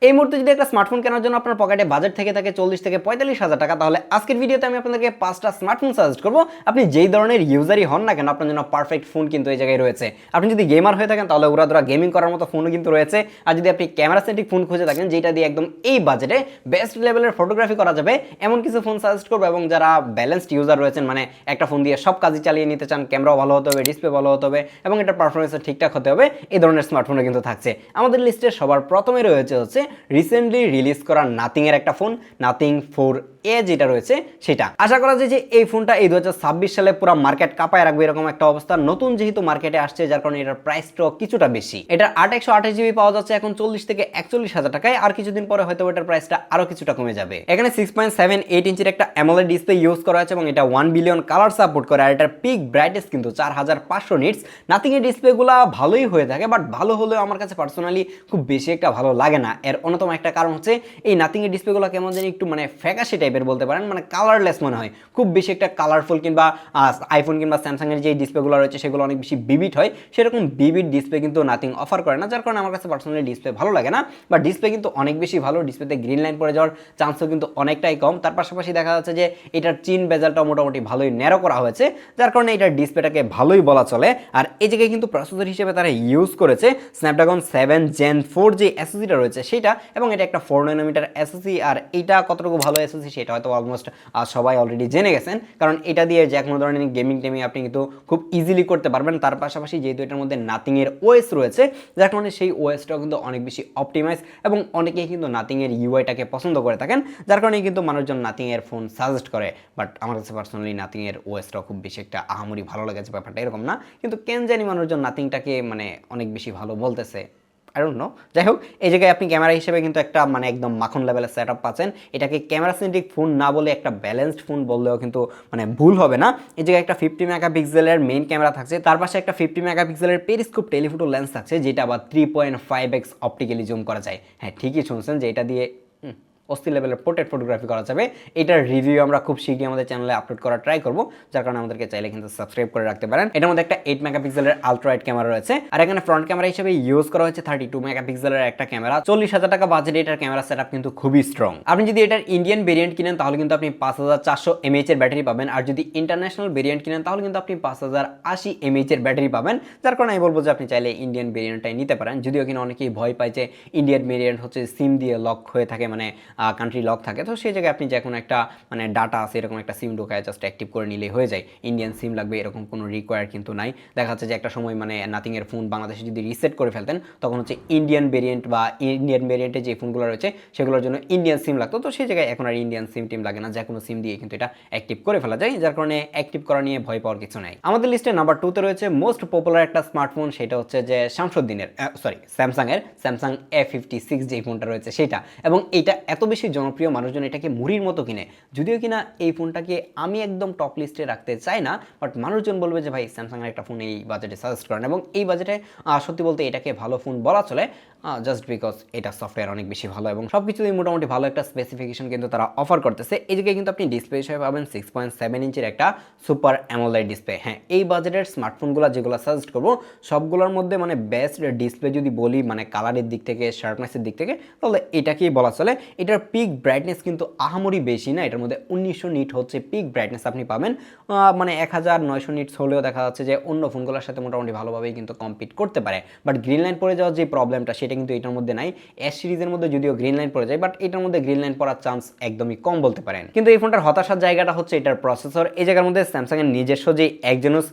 এই মুহূর্তে যদি একটা স্মার্টফোন কেনার জন্য আপনার পকেটে বাজেট থেকে থাকে 40 থেকে 45,000 টাকা, তাহলে আজকের ভিডিওতে আমি আপনাদেরকে 5টা স্মার্টফোন সাজেস্ট করব। আপনি যেই ধরনের ইউজারই হন না কেন, আপনার জন্য পারফেক্ট ফোন কিন্তু এই জায়গায় রয়েছে। আপনি যদি গেমার হয়ে থাকেন তাহলে উড়াধুরা গেমিং করার মতো ফোনও কিন্তু রয়েছে। আর যদি আপনি ক্যামেরা সেন্ট্রিক ফোন খুঁজে থাকেন যেটা দিয়ে একদম এই বাজেটে বেস্ট লেভেলের ফটোগ্রাফি করা যাবে, এমন কিছু ফোন সাজেস্ট করবো। এবং যারা ব্যালেন্সড ইউজার রয়েছেন, মানে একটা ফোন দিয়ে সব কাজই চালিয়ে নিতে চান, ক্যামেরাও ভালো হতে হবে, ডিসপ্লে ভালো হতে হবে এবং এটা পারফরমেন্সও ঠিকঠাক হতে হবে, এই ধরনের স্মার্টফোনও কিন্তু থাকছে আমাদের লিস্টে। সবার প্রথমে রয়েছে হচ্ছে রিসেন্টলি রিলিজ করা নাথিং এর একটা ফোন, নাথিং 4A যেটা রয়েছে সেটা। আশা করা যায় যে এই ফোনটা এই 2026 সালে পুরো মার্কেট কাঁপায় রাখবে এরকম একটা অবস্থা। নতুন যেহেতু মার্কেটে আসছে, যার কারণে এটার প্রাইসটাও কিছুটা বেশি। এটার 8/128GB পাওয়া যাচ্ছে এখন 40 থেকে 41,000 টাকায়। আর কিছুদিন পরে হয়তো এটার প্রাইসটা আরো কিছুটা কমে যাবে। এখানে 6.78 ইঞ্চির একটা অ্যামোলেড ডিসপ্লে ইউজ করা হয়েছে এবং এটা 1 বিলিয়ন কালার সাপোর্ট করে। আর এটার পিক ব্রাইটনেস কিন্তু 4500 নিটস। নাথিং এর ডিসপ্লেগুলো ভালোই হয়ে থাকে, বাট ভালো হলেও আমার কাছে পার্সোনালি খুব বেশি একটা ভালো লাগে না। এর অন্যতম একটা কারণ হচ্ছে এই নাথিং এর ডিসপ্লেগুলো কেমন জানি একটু মানে ফ্যাকাশে টাইপের বলতে পারেন, মানে কালারলেস মনে হয়। খুব বেশি একটা কালারফুল কিংবা আইফোন কিংবা স্যামসাং এর যে ডিসপ্লেগুলো রয়েছে সেগুলো অনেক বেশি বিবিড হয়, সেরকম বিবিড ডিসপ্লে কিন্তু নাথিং অফার করে না, যার কারণে আমার কাছে পার্সোনালি ডিসপ্লে ভালো লাগে না। বাট ডিসপ্লে কিন্তু অনেক বেশি ভালো, ডিসপ্লেতে গ্রিন লাইন পড়ে যাওয়ার চান্সও কিন্তু অনেকটাই কম। তার পাশাপাশি দেখা যাচ্ছে যে এটার চিন বেজালটাও মোটামুটি ভালোই ন্যারো করা হয়েছে, যার কারণে এটার ডিসপ্লেটাকে ভালোই বলা চলে। আর এই জায়গায় কিন্তু প্রসেসর হিসেবে তারা ইউজ করেছে স্ন্যাপড্রাগন 7 Gen 4 যে এসওসিটা রয়েছে সেটা, এবং এটা একটা 4 ন্যানোমিটার এসওসি। আর এটা কতটুকু ভালো এসওসি সেটা হয়তো অলমোস্ট সবাই অলরেডি জেনে গেছেন, কারণ এটা দিয়ে যে কোনো ধরনের গেমিং টেমিং আপনি কিন্তু খুব ইজিলি করতে পারবেন। তার পাশাপাশি যেহেতু এটার মধ্যে নাথিং এর ওএস রয়েছে, যার কারণে সেই ওএসটাও কিন্তু অনেক বেশি অপটিমাইজ, এবং অনেকেই কিন্তু নাথিং এর ইউআইটাকে পছন্দ করে থাকেন, যার কারণে কিন্তু মানুষজন নাথিং এর ফোন সাজেস্ট করে। বাট আমার কাছে পার্সোনালি নাথিং এর ওএসটাও খুব বেশি একটা আহামরি ভালো লেগেছে, ব্যাপারটা এরকম না। কিন্তু কেন জানি মানুষজন নাথিংটাকে মানে অনেক বেশি ভালো বলতেছে, আই ডোন্ট নো। যাই হোক, এই জায়গায় আপনি ক্যামেরা হিসেবে কিন্তু একটা মানে একদম মাখন লেভেলের সেট আপ পাচ্ছেন। এটাকে ক্যামেরা সেন্ট্রিক ফোন না বলে একটা ব্যালেন্সড ফোন বললেও কিন্তু মানে ভুল হবে না। এই জায়গায় একটা 50 মেগাপিক্সেলের মেইন ক্যামেরা থাকছে, তার পাশে একটা 50 মেগাপিক্সেলের পেরিস্কোপ টেলিফোটো লেন্স থাকছে, যেটা আবার 3.5x অপটিক্যালি জুম করা যায়। হ্যাঁ, ঠিকই শুনছেন যে এটা দিয়ে অস্থির লেভেলের পোর্ট্রেট ফটোগ্রাফি করা যাবে। এটার রিভিউ আমরা খুব শীঘ্রই আমাদের চ্যানেলে আপলোড করার ট্রাই করব, যার কারণে আমাদেরকে চাইলে কিন্তু সাবস্ক্রাইব করে রাখতে পারেন। এটার মধ্যে একটা 8 মেগাপিক্সেলের আলট্রা ওয়াইড ক্যামেরা রয়েছে, আর এখানে ফ্রন্ট ক্যামেরা হিসেবে ইউজ করা হয়েছে 32 মেগাপিক্সেলের একটা ক্যামেরা। 40,000 টাকা বাজেটে এটার ক্যামেরা সেটআপ কিন্তু খুবই স্ট্রং। আপনি যদি এটার ইন্ডিয়ান ভেরিয়েন্ট কিনেন তাহলে কিন্তু আপনি 5400 mAh এর ব্যাটারি পাবেন, আর যদি ইন্টারন্যাশনাল ভেরিয়েন্ট কিনেন তাহলে কিন্তু আপনি 5080 mAh এর ব্যাটারি পাবেন। যার কারণে আমি বলবো যে আপনি চাইলে ইন্ডিয়ান ভেরিয়েন্টটাই নিতে পারেন। যদিও কিনা অনেকেই ভয় পায় যে ইন্ডিয়ান ভেরিয়েন্ট হচ্ছে সিম দিয়ে লক হয়ে থাকে, মানে কান্ট্রি লক থাকে, তো সেই জায়গায় আপনি যে কোনো একটা মানে ডাটা আছে এরকম একটা সিম ঢোকায় জাস্ট অ্যাক্টিভ করে নিলেই হয়ে যায়। ইন্ডিয়ান সিম লাগবে এরকম কোনো রিকোয়ার কিন্তু নাই। দেখা যাচ্ছে যে একটা সময় মানে নাথিং এর ফোন বাংলাদেশে যদি রিসেট করে ফেলতেন তখন হচ্ছে ইন্ডিয়ান ভেরিয়েন্ট বা ইন্ডিয়ান ভেরিয়েন্টে যে ফোনগুলো রয়েছে সেগুলোর জন্য ইন্ডিয়ান সিম লাগতো, তো সেই জায়গায় এখন আর ইন্ডিয়ান সিম টিম লাগে না, যে কোনো সিম দিয়ে কিন্তু এটা অ্যাক্টিভ করে ফেলা যায়, যার কারণে অ্যাক্টিভ করা নিয়ে ভয় পাওয়ার কিছু নাই। আমাদের লিস্টে নাম্বার 2 তে রয়েছে মোস্ট পপুলার একটা স্মার্টফোন, সেটা হচ্ছে যে শামসুদ্দিনের স্যামসাং এর স্যামসাং A56 যে ফোনটা রয়েছে সেটা। এবং এটা এত বেশি জনপ্রিয়, মানুষজন এটাকে মুড়ির মতো কিনে। যদিও কিনা এই ফোনটাকে আমি একদম টপ লিস্টে রাখতে চাই না, বাট মানুষজন বলবে যে ভাই স্যামসাংয়ের একটা ফোন এই বাজেটে সাজেস্ট করেন, এবং এই বাজেটে সত্যি বলতে এটাকে ভালো ফোন বলা চলে, জাস্ট বিকজ এটা সফটওয়্যার অনেক বেশি ভালো এবং সব কিছুই মোটামুটি ভালো একটা স্পেসিফিকেশন কিন্তু তারা অফার করতেছে। এই জায়গায় কিন্তু আপনি ডিসপ্লে হিসেবে পাবেন 6.7 ইঞ্চির একটা সুপার অ্যামোলেড ডিসপ্লে। হ্যাঁ, এই বাজেটের স্মার্টফোনগুলো যেগুলো সাজেস্ট করবো সবগুলোর মধ্যে মানে বেস্ট ডিসপ্লে যদি বলি মানে কালারের দিক থেকে, শার্পনেসের দিক থেকে, তাহলে এটাকেই বলা চলে। এটার পিক ব্রাইটনেস কিন্তু আহামরি বেশি না, এটার মধ্যে 1900 নিট হচ্ছে পিক ব্রাইটনেস আপনি পাবেন। মানে 1900 নিটস হলেও দেখা যাচ্ছে যে অন্য ফোনগুলোর সাথে মোটামুটি ভালোভাবেই কিন্তু কম্পিট করতে পারে। বাট গ্রিন লাইন পড়ে যাওয়ার যে প্রবলেমটা সেটা কিন্তু এটার মধ্যে নাই। এস সিরিজের মধ্যে যদিও গ্রিন লাইন পড়ে যায়, বাট এটার মধ্যে গ্রিন লাইন পড়ার চান্স একদমই কম বলতে পারেন। কিন্তু এই ফোনটার হতাশার জায়গাটা হচ্ছে এটার প্রসেসর। এই জায়গার মধ্যে স্যামসাং এর নিজস্ব যে Exynos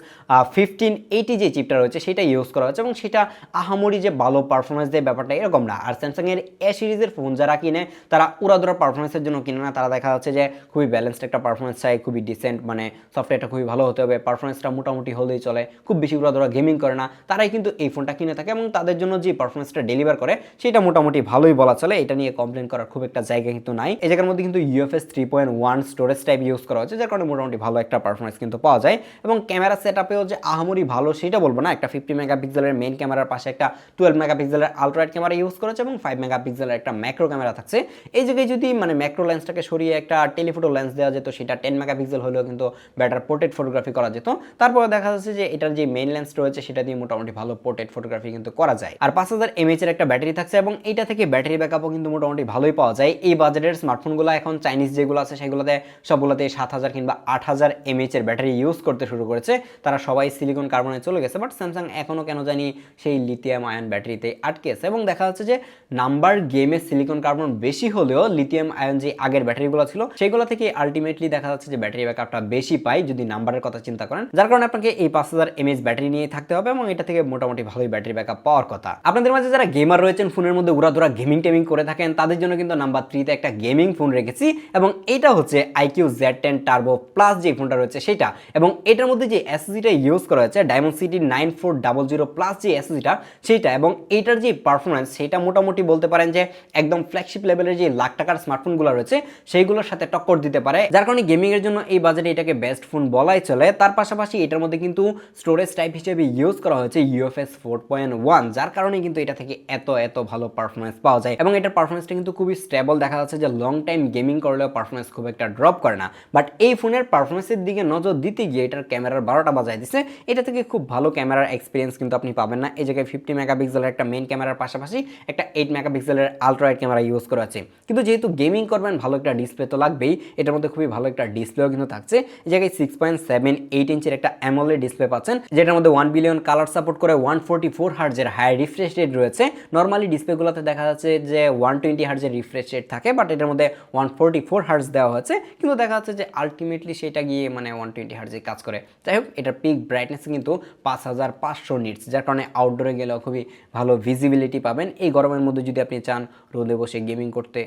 1580 যে চিপটা রয়েছে সেটা ইউজ করা হচ্ছে, এবং সেটা আহামরি যে ভালো পারফরমেন্স দেয় ব্যাপারটা এরকম না। আর স্যামসাং এর এ সিরিজের ফোন যারা কিনে তারা উড়াদুরা পারফরমেন্সের জন্য কিনে না, তারা দেখা যাচ্ছে যে খুবই ব্যালেন্সড একটা পারফরমেন্স চাই, খুবই ডিসেন্ট, মানে সফটওয়্যারটা খুবই ভালো হতে হবে, পারফরমেন্সটা মোটামুটি হলেই চলে, খুব বেশি উড়াদুরা গেমিং করে না, তারাই কিন্তু এই ফোনটা কিনে থাকে, এবং তাদের জন্য যে পারফরমেন্সটা ডেলিভার করে সেটা মোটামুটি ভালোই বলা চলে। এটা নিয়ে কমপ্লেন করার খুব একটা জায়গা কিন্তু নাই। এই জায়গার মধ্যে কিন্তু UFS 3.1 স্টোরেজ টাইপ ইউজ করা হচ্ছে, যার কারণে মোটামুটি ভালো একটা পারফরমেন্স কিন্তু পাওয়া যায়। এবং ক্যামেরা সেটআপেও যে আহামরি ভালো সেটা বলবো না, একটা 50 মেগাপিক্সেলের মেইন ক্যামেরার পাশে একটা 12 মেগাপিক্সেলের আলট্রা ওয়াইড ক্যামেরা ইউজ করেছে, এবং 5 মেগাপিক্সেলের একটা ম্যাক্রো ক্যামেরা থাকছে। এই জায়গায় যদি মানে ম্যাক্রো লেন্সটাকে সরিয়ে একটা টেলিফোটো লেন্স দেওয়া যেত, সেটা 10 মেগাপিক্সেল হলেও কিন্তু বেটার পোর্ট্রেট ফটোগ্রাফি করা যেত। তারপরে দেখা যাচ্ছে যে এটার যে মেইন লেন্স রয়েছে সেটা দিয়ে মোটামুটি ভালো পোর্ট্রেট ফটোগ্রাফি কিন্তু করা যায়। আর 5000 mAh এর একটা ব্যাটারি থাকছে এবং এটা থেকে ব্যাটারি ব্যাকআপও কিন্তু মোটামুটি ভালোই পাওয়া যায়। এই বাজেটের স্মার্টফোনগুলো এখন চাইনিজ যেগুলো আছে সেগুলোতে সবগুলোতে 7000 কিংবা 8000 mAh এর ব্যাটারি ইউজ করতে শুরু করেছে। তারা সবাই সিলিকন কার্বনে চলে গেছে, বাট স্যামসাং এখনও কেন জানি সেই লিথিয়াম আয়ন ব্যাটারিতে আটকে আছে এবং দেখা যাচ্ছে যে নাম্বার গেমে সিলিকন কার্বন বেশি হলেও লিথিয়াম আয়ন যে আগের ব্যাটারিগুলো ছিল সেগুলো থেকে আলটিমেটলি দেখা যাচ্ছে যে ব্যাটারি ব্যাকআপটা বেশি পায় যদি নাম্বারের কথা চিন্তা করেন, যার কারণে আপনাকে এই 5000 mAh ব্যাটারি নিয়ে থাকতে হবে এবং এটা থেকে মোটামুটি ভালোই ব্যাটারি ব্যাকআপ পাওয়ার কথা। আপনাদের মাঝে যারা গেমার রয়েছেন, ফোনের মধ্যে উড়াধুরা গেমিং টেমিং করে থাকেন, তাদের জন্য কিন্তু নাম্বার 3তে একটা গেমিং ফোন রেখেছি এবং এটা হচ্ছে IQ Z10 টার্বো প্লাস যে ফোনটা রয়েছে সেটা। এবং এটার মধ্যে যে এসএসডিটা ইউজ করা হয়েছে Dimensity 9400 প্লাস যে এসএসডিটা সেটা, এবং এইটার যে পারফরমেন্স সেটা মোটামুটি বলতে পারেন যে একদম ফ্ল্যাগশিপ লেভেলের যে লাখ টাকার স্মার্টফোনগুলো রয়েছে সেইগুলোর সাথে টক্কর দিতে পারে, যার কারণে গেমিং এর জন্য এই বাজেটে এটাকে বেস্ট ফোন বলাই চলে। তার পাশাপাশি এটার মধ্যে কিন্তু স্টোরেজ টাইপ হিসেবে ইউজ করা হয়েছে UFS 4.1, যার কারণে কিন্তু এটা থেকে এত ভালো পারফরমেন্স পাওয়া যায় এবং এটার পারফরমেন্সটা কিন্তু খুবই স্টেবল। দেখা যাচ্ছে যে লং টাইম গেমিং করলেও পারফরমেন্স খুব একটা ড্রপ করে না। বাট এই ফোনের পারফরমেন্সের দিকে নজর দিতে গিয়ে এটার ক্যামেরার 12টা বাজায় দিচ্ছে। এটা থেকে খুব ভালো ক্যামেরার এক্সপিরিয়েন্স কিন্তু আপনি পাবেন না। এই জায়গায় 50 মেগাপিক্সেলের একটা মেইন ক্যামেরার পাশাপাশি একটা 8 মেগাপিক্সেলের আলট্রা ওয়াইড ক্যামেরা ইউজ করা আছে, কিন্তু যেহেতু গেমিং করবেন ভালো একটা ডিসপ্লে তো লাগবেই। এটার মধ্যে খুবই ভালো একটা ডিসপ্লেও কিন্তু থাকছে। এই জায়গায় 6.78 ইঞ্চের একটা অ্যামোলেড ডিসপ্লে পাচ্ছেন, যেটার মধ্যে 1 বিলিয়ন কালার সাপোর্ট করে 144 হার্জের হাই রিফ্রেশ রেট রয়েছে। নর্মালি ডিসপ্লেগুলোতে দেখা যাচ্ছে যে 120 হার্জের রিফ্রেশ রেট থাকে, বাট এটার মধ্যে 144 হার্জ দেওয়া হয়েছে, কিন্তু দেখা যাচ্ছে যে আলটিমেটলি সেটা গিয়ে মানে 120 হার্জে কাজ করে। যাই হোক, এটার পিক ব্রাইটনেস কিন্তু 5500 নিটস, যার কারণে আউটডোরে গেলেও খুবই ভালো ভিজিবিলিটি পাবেন। এই গরমের মধ্যে যদি আপনি চান রোদে বসে গেমিং করতে,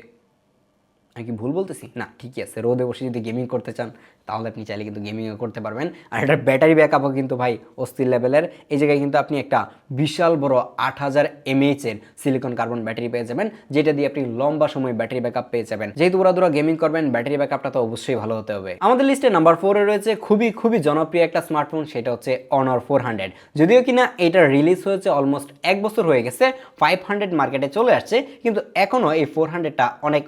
আমি কি ভুল বলতেছি? না, ঠিকই আছে, রোদে বসে যদি গেমিং করতে চান তাহলে আপনি চাইলে কিন্তু গেমিংও করতে পারবেন। আর এটার ব্যাটারি ব্যাকআপও কিন্তু ভাই অস্থির লেভেলের। এই জায়গায় কিন্তু আপনি একটা বিশাল বড় 8000 mAh এর সিলিকন কার্বন ব্যাটারি পেয়ে যাবেন, যেটা দিয়ে আপনি লম্বা সময় ব্যাটারি ব্যাকআপ পেয়ে যাবেন। যেহেতু ওরা গেমিং করবেন, ব্যাটারি ব্যাকআপটা তো অবশ্যই ভালো হতে হবে। আমাদের লিস্টে নাম্বার 4 এ রয়েছে খুবই জনপ্রিয় একটা স্মার্টফোন, সেটা হচ্ছে Honor 400। যদিও কিনা এটা রিলিজ হয়েছে অলমোস্ট 1 বছর হয়ে গেছে, 500 মার্কেটে চলে আসছে, কিন্তু এখনও এই 400টা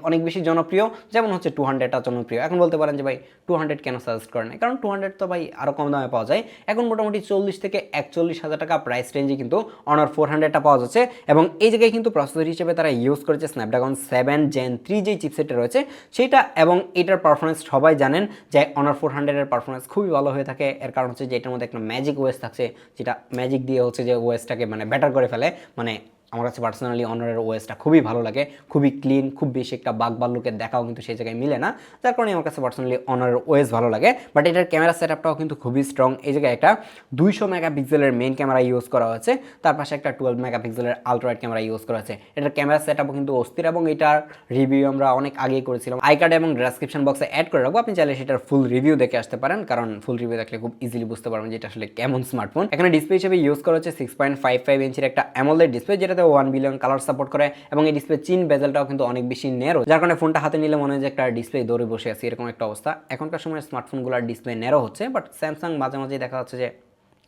অনেক বেশি জনপ্রিয়, যেমন হচ্ছে 200টা জনপ্রিয়। এখন বলতে পারেন যে ভাই 200 কেন সাজেস্ট করে না, কারণ 200 তো ভাই আরও কম দামে পাওয়া যায়। এখন মোটামুটি 40 থেকে 41,000 টাকা প্রাইস রেঞ্জে কিন্তু Honor 400টা পাওয়া যাচ্ছে। এবং এই জায়গায় কিন্তু প্রসেসর হিসেবে তারা ইউজ করেছে Snapdragon 7 Gen 3 যেই চিপসেটটা রয়েছে সেটা, এবং এটার পারফরমেন্স সবাই জানেন যে Honor 400 এর পারফরমেন্স খুবই ভালো হয়ে থাকে। এর কারণ হচ্ছে যে এটার মধ্যে একটা ম্যাজিক ওএস থাকছে, যেটা ম্যাজিক দিয়ে হচ্ছে যে ওএসটাকে মানে বেটার করে ফেলে। মানে আমার কাছে পার্সোনালি অনারের ওএসটা খুবই ভালো লাগে, খুবই ক্লিন, খুব বেশি একটা বাগ বাল্লুকের দেখাও কিন্তু সেই জায়গায় মিলে না, যার কারণে আমার কাছে পার্সোনালি অনারের ওএস ভালো লাগে। বাট এটার ক্যামেরা সেটআপটাও কিন্তু খুবই স্ট্রং। এই জায়গায় একটা 200 মেগাপিক্সেলের মেইন ক্যামেরা ইউজ করা হয়েছে, তার পাশে একটা 12 মেগাপিক্সেলের আলট্রা ওয়াইড ক্যামেরা ইউজ করা হয়েছে। এটার ক্যামেরা সেটআপও কিন্তু অস্থির এবং এটার রিভিউ আমরা অনেক আগেই করেছিলাম, আই কার্ড এবং ডেসক্রিপশন বক্সে অ্যাড করে রাখবো, আপনি চাইলে সেটার ফুল রিভিউ দেখে আসতে পারেন, কারণ ফুল রিভিউ দেখলে খুব ইজিলি বুঝতে পারবেন যে এটা আসলে কেমন স্মার্টফোন। এখানে ডিসপ্লে হিসেবে ইউজ করা হচ্ছে 6.55 ইঞ্চের একটা অ্যামোলেড ডিসপ্লে, যেটাতে 1 বিলিয়ন কালার সাপোর্ট করে, এবং এই ডিসপ্লে চিন বেজেলটাও কিন্তু অনেক বেশি ন্যারো, যার কারণে ফোনটা হাতে নিলে মনে হয় যে একটা ডিসপ্লে দৌড়ে বসে আছে এরকম একটা অবস্থা। এখনকার সময় স্মার্টফোনগুলোর ডিসপ্লে ন্যারো হচ্ছে, বাট স্যামসাং মাঝে দেখা যাচ্ছে যে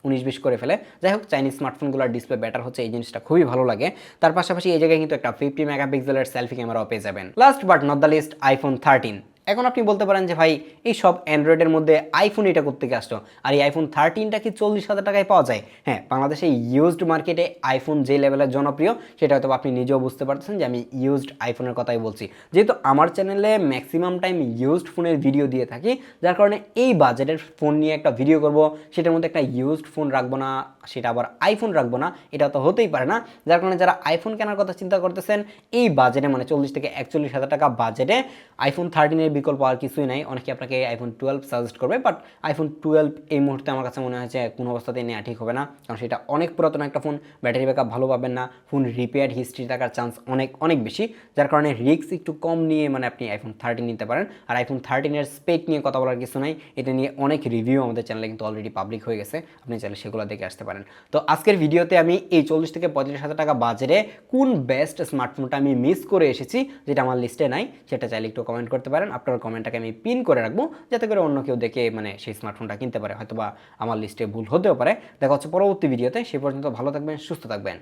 19-20 করে ফেলে। যাই হোক, চাইনিজ স্মার্টফোনগুলোর ডিসপ্লে বেটার হচ্ছে, এই জিনিসটা খুবই ভালো লাগে। তার পাশাপাশি এই জায়গায় কিন্তু একটা 50 মেগাপিক্সেলের সেলফি ক্যামেরাও পেয়ে যাবেন। Last but not the least, iPhone 13। এখন আপনি বলতে পারেন যে ভাই এই সব অ্যান্ড্রয়েডের মধ্যে আইফোন এটা করতে আসতো, আর এই iPhone 13টা কি 40,000 টাকায় পাওয়া যায়? হ্যাঁ, বাংলাদেশে ইউজড মার্কেটে আইফোন যে লেভেলের জনপ্রিয় সেটা হয়তো আপনি নিজেও বুঝতে পারতেছেন যে আমি ইউজড আইফোনের কথাই বলছি। যেহেতু আমার চ্যানেলে ম্যাক্সিমাম টাইম ইউজড ফোনের ভিডিও দিয়ে থাকি, যার কারণে এই বাজেটের ফোন নিয়ে একটা ভিডিও করব, সেটার মধ্যে একটা ইউজড ফোন রাখবো না, সেটা আবার আইফোন রাখবো না, এটা তো হতেই পারে না। যার কারণে যারা আইফোন কেনার কথা চিন্তা করতেছেন এই বাজেটে, মানে 40 থেকে 41,000 টাকা বাজেটে, iPhone 13 বিকল্প আর কিছুই নাই। অনেকে আপনাকে iPhone 12 সাজেস্ট করবে, বাট iPhone 12 এই মুহূর্তে আমার কাছে মনে হয় যে কোনো অবস্থাতেই নেওয়া ঠিক হবে না, কারণ সেটা অনেক পুরাতন একটা ফোন, ব্যাটারি ব্যাকআপ ভালো পাবেন না, ফোন রিপেয়ার হিস্ট্রি থাকার চান্স অনেক বেশি, যার কারণে রিস্ক একটু কম নিয়ে মানে আপনি iPhone 13 নিতে পারেন। আর iPhone 13 এর স্পেক নিয়ে কথা বলার কিছু নাই, এটা নিয়ে অনেক রিভিউ আমাদের চ্যানেলে কিন্তু অলরেডি পাবলিক হয়ে গেছে, আপনি চাইলে সেগুলো দেখে আসতে পারেন। তো আজকের ভিডিওতে আমি এই 40 থেকে 35,000 টাকা বাজেটে কোন বেস্ট স্মার্টফোনটা আমি মিস করে এসেছি, যেটা আমার লিস্টে নাই, সেটা চাইলে একটু কমেন্ট করতে পারেন। আপনার কমেন্টটাকে আমি পিন করে রাখবো, যাতে করে অন্য কেউ দেখে মানে সেই স্মার্টফোনটা কিনতে পারে। হয়তোবা আমার লিস্টে ভুল হতেও পারে। দেখা হচ্ছে পরবর্তী ভিডিওতে, সে পর্যন্ত ভালো থাকবেন, সুস্থ থাকবেন।